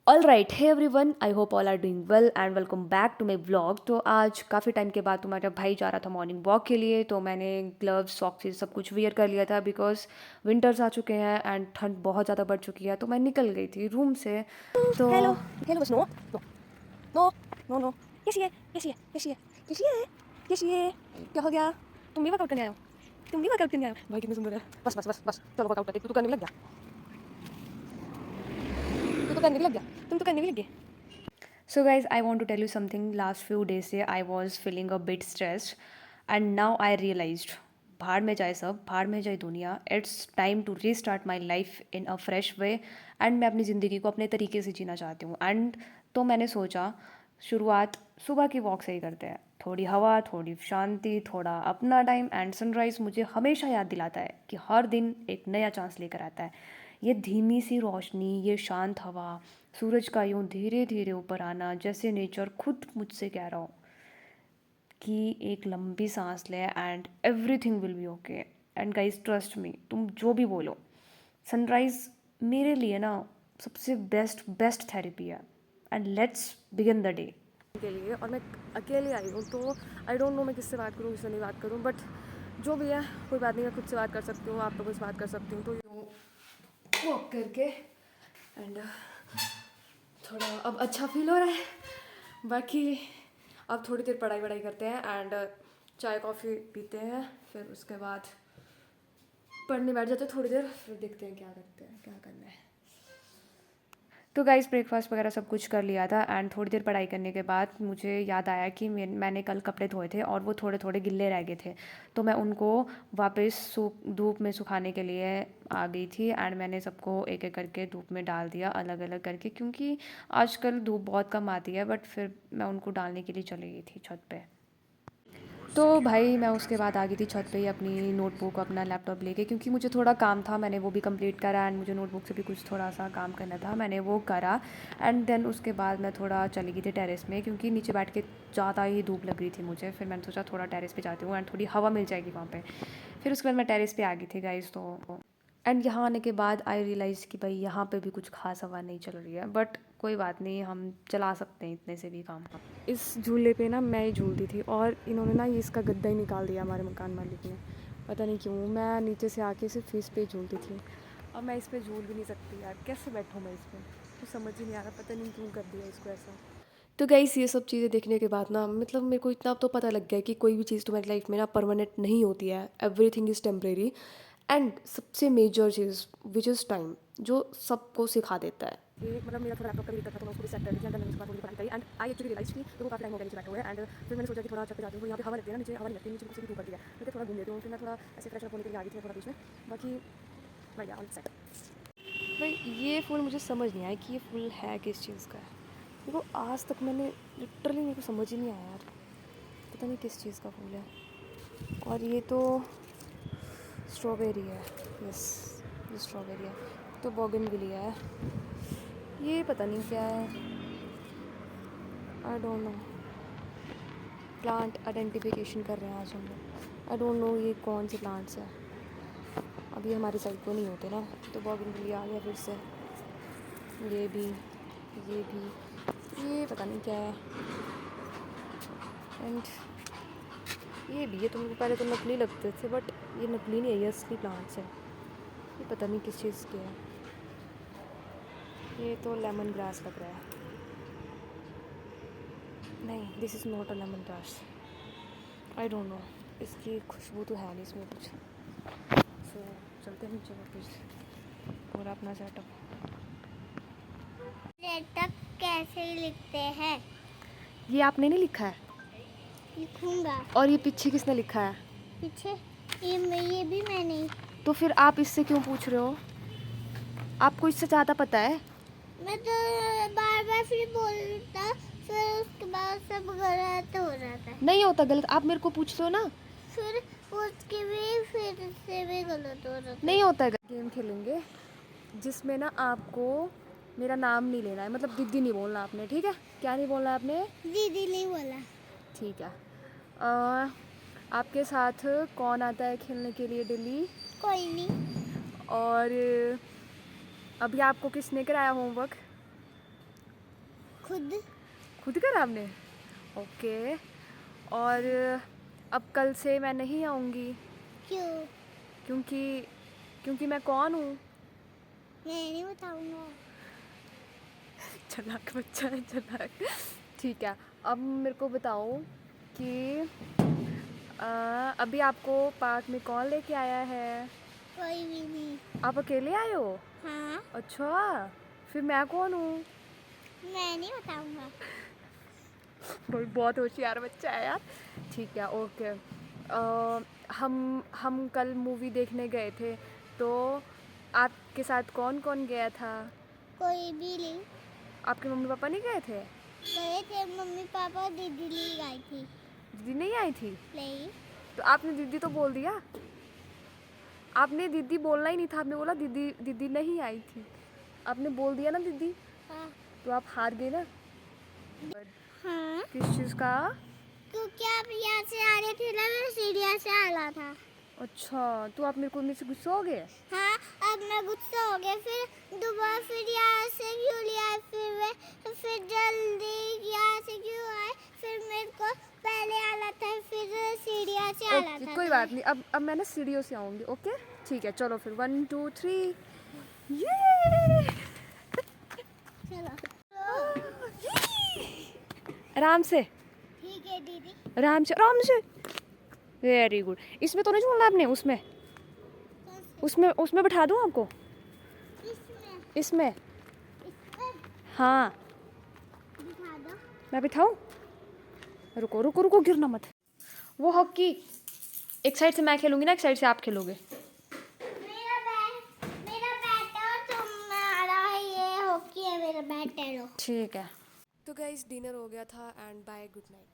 All right hey everyone, I hope all are doing well and welcome back to my vlog. तो आज काफ़ी time के बाद तुम्हारा भाई जा रहा था मॉर्निंग वॉक के लिए, तो मैंने ग्लव्स सॉक्सेस सब कुछ वियर कर लिया था बिकॉज विंटर्स आ चुके हैं एंड ठंड बहुत ज़्यादा बढ़ चुकी है। तो मैं निकल गई थी रूम से। तो हेलो हेलो बस no no no no no कैसी है कैसी है कैसी है कैसी है कैसी है क्या हो गया? तुम भी वर्कआउट करने आए हो? तुम भी वर्कआउट करने आए हो? भाई कितने सुंदर है। बस बस बस बस चलो वर्कआउट करते। तू तो करने भी लग गया। तू तो करने भी लग गया। तुम तो करने भी लग गए। So, guys, I want to tell you something. Last few days से I was feeling a bit stressed, and now I realized, भाड़ में जाए सब, भाड़ में जाए दुनिया. It's time to restart my life in a fresh way, and मैं अपनी ज़िंदगी को अपने तरीके से जीना चाहती हूँ. And तो मैंने सोचा शुरुआत सुबह की वॉक से ही करते हैं. थोड़ी हवा, थोड़ी शांति, थोड़ा अपना टाइम एंड सनराइज़ मुझे हमेशा याद दिलाता है कि हर दिन एक नया चांस लेकर आता है. ये धीमी सी रोशनी, ये शांत हवा, सूरज का यूं धीरे धीरे ऊपर आना, जैसे नेचर खुद मुझसे कह रहा हो कि एक लंबी सांस ले and everything will be okay. And guys trust me, तुम जो भी बोलो, सनराइज मेरे लिए ना सबसे बेस्ट बेस्ट थेरेपी है. And let's begin the day. के लिए और मैं अकेले आई हूँ तो आई डोंट नो मैं किससे बात करूँ किससे नहीं बात करूँ, बट जो भी है कोई बात नहीं, मैं खुद से बात कर सकती हूँ, आप तो कुछ बात कर सकती हूँ। तो वॉक करके एंड थोड़ा अब अच्छा फील हो रहा है. बाकी अब थोड़ी देर पढ़ाई वढ़ाई करते हैं एंड चाय कॉफ़ी पीते हैं, फिर उसके बाद पढ़ने बैठ जाते हैं थोड़ी देर, फिर देखते हैं क्या करते हैं, क्या करना है. तो गाइस ब्रेकफास्ट वगैरह सब कुछ कर लिया था एंड थोड़ी देर पढ़ाई करने के बाद मुझे याद आया कि मैंने कल कपड़े धोए थे और वो थोड़े थोड़े गिल्ले रह गए थे. तो मैं उनको वापस धूप में सुखाने के लिए आ गई थी एंड मैंने सबको एक एक करके धूप में डाल दिया अलग अलग करके, क्योंकि आजकल धूप बहुत कम आती है. बट फिर मैं उनको डालने के लिए चली गई थी छत पे. तो भाई मैं उसके बाद आ गई थी छत पे ही अपनी नोटबुक अपना लैपटॉप लेके, क्योंकि मुझे थोड़ा काम था, मैंने वो भी कंप्लीट करा एंड मुझे नोटबुक से भी कुछ थोड़ा सा काम करना था, मैंने वो करा. एंड देन उसके बाद मैं थोड़ा चली गई थी टेरेस में, क्योंकि नीचे बैठ के ज़्यादा ही धूप लग रही थी मुझे. फिर मैंने सोचा थोड़ा टेरेस पे जाती हूँ एंड थोड़ी हवा मिल जाएगी वहाँ पे. फिर उसके बाद मैं टेरेस पे आ गई थी गाइस. तो एंड यहाँ आने के बाद आई रियलाइज़ कि भाई यहाँ पे भी कुछ खास हवा नहीं चल रही है, बट कोई बात नहीं, हम चला सकते हैं इतने से भी काम. इस झूले पे ना मैं ही झूलती थी और इन्होंने ना ये इसका गद्दा ही निकाल दिया हमारे मकान मालिक ने, पता नहीं क्यों. मैं नीचे से आके सिर्फ इस पे झूलती थी. अब मैं इस पे झूल भी नहीं सकती यार, कैसे बैठूँ मैं इस पर, कुछ समझ ही नहीं आ रहा, पता नहीं क्यों कर दिया इसको ऐसा. तो गाइस ये सब चीज़ें देखने के बाद ना मतलब मेरे को इतना तो पता लग गया कि कोई भी चीज़ तुम्हारी लाइफ में ना परमानेंट नहीं होती है, एवरीथिंग इज़ टेम्परेरी. एंड सबसे मेजर चीज़ विच इज़ टाइम, जो सबको सिखा देता है. ये मतलब मेरा थोड़ा लैपटॉप का भी दिक्कत था, तो मैं उसको भी सेट कर दी थी एंड मैंने उसके बाद थोड़ी पढ़ाई करी एंड आई एक्चुअली रियलाइज कि मेरे को काफ़ी टाइम हो गया नीचे बैठे हुए एंड फिर मैंने सोचा कि थोड़ा छत पे जाती हूँ, यहाँ पे हवा लगती है ना, नीचे हवा नहीं लगती, नीचे बिल्कुल सीधी धूप पड़ती है, मैं थोड़ा घूम लेती हूँ. फिर मैं थोड़ा ऐसे फ्रेश अप होने के लिए आ गई थी थोड़ा बीच में. बाकी बढ़िया ऑल सेट. भाई ये फूल मुझे समझ नहीं आया कि ये फूल है किस चीज़ का है. देखो आज तक मैंने लिटरली, मेरे को समझ ही नहीं आया यार, पता नहीं किस चीज़ का फूल है. और ये तो स्ट्रॉबेरी है, यस ये स्ट्रॉबेरी है. तो बोगनविलिया है, ये पता नहीं क्या है, I don't know. Plant identification कर रहे हैं आज हम लोग. आई डोंट नो ये कौन से प्लांट्स हैं, अभी हमारी साइड को नहीं होते ना. तो बोगनविलिया आ गया फिर से, ये भी, ये भी, ये पता नहीं क्या है. एंड ये भी, ये तो मेरे को पहले तो नकली लगते थे, बट ये नकली नहीं है, ये असली प्लांट्स है. ये पता नहीं किस चीज़ के है. ये तो लेमन ग्रास लग रहा है. नहीं, this is not a lemon grass, I don't know, इसकी खुशबू तो है नहीं इसमें कुछ. सो चलते हैं नीचे वापस, पूरा अपना सेटअप. सेटअप कैसे लिखते हैं? ये आपने नहीं लिखा है? लिखूंगा. और ये पीछे किसने लिखा है? पीछे ये भी मैंने. तो फिर आप इससे क्यों पूछ रहे हो? आपको इससे ज़्यादा पता है. मैं तो बार बार फिर बोलता, फिर उसके बाद सब गलत हो जाता है. नहीं होता गलत, आप मेरे को पूछ लो ना. फिर उसके भी फिर से भी गलत हो जाता है. नहीं होता है. गेम खेलेंगे जिसमें ना आपको मेरा नाम नहीं लेना है, मतलब दीदी नहीं बोलना आपने, ठीक है? क्या नहीं बोलना आपने? दीदी नहीं बोला. ठीक है. आपके साथ कौन आता है खेलने के लिए डेली? कोई नहीं. और अभी आपको किसने कराया होमवर्क? खुद। खुद करा आपने? ओके। और अब कल से मैं नहीं आऊँगी क्यों? क्योंकि क्योंकि मैं कौन हूँ? मैं नहीं बताऊंगा। चालाक बच्चा है, चालाक। ठीक है, अब मेरे को बताओ कि अभी आपको पार्क में कौन लेके आया है? कोई भी नहीं। आप अकेले आए हो? हाँ, अच्छा, फिर मैं कौन हूँ? मैं नहीं बताऊंगा। भाई बहुत होशियार बच्चा है यार। ठीक है, ओके। हम कल मूवी देखने गए थे, तो आपके साथ कौन कौन गया था? कोई भी नहीं। आपके मम्मी पापा नहीं गए थे? गए थे मम्मी पापा, दीदी ली गई थी। दीदी नहीं आई थी? नहीं। तो आपने दीदी तो बोल दिया। आपने दीदी बोलना ही नहीं था, आपने बोला दीदी दीदी नहीं आई थी। आपने बोल दिया ना दीदी, हाँ। तो आप हार गए ना। हाँ, किस चीज़ का? क्योंकि आप यहाँ से आ रहे थे ना, मैं सीढ़िया से आना था। अच्छा, तो आप मेरे से गुस्सा हो गए? हाँ, अब मैं गुस्सा हो गया, फिर दोबारा फिर यहाँ से क्यों लिया, फिर जल्दी यहाँ से क्यों आए, फिर मेरे को पहले आना था, फिर सीढ़िया से आना ओके, था। कोई बात नहीं। अब मैं ना सीढ़ियों से आऊँगी। ओके, ठीक है, चलो फिर 1 2 3। ये चलो। आराम से, ठीक है दीदी। आराम से, आराम से। Very good. इसमें तो नहीं झूलना आपने? उसमें उसमें उसमें बिठा दूँ आपको? इसमें इसमें? इसमें हाँ, दिखा दो। मैं बिठाऊँ? रुको रुको रुको, गिरना मत। वो हॉकी एक साइड से मैं खेलूंगी ना, एक साइड से आप खेलोगे। मेरा बैट है और तुम्हारा है, ये हॉकी है, मेरा बैट है। लो। ठीक है। तो गाइस, डिनर हो गया था एंड बाय, गुड नाइट।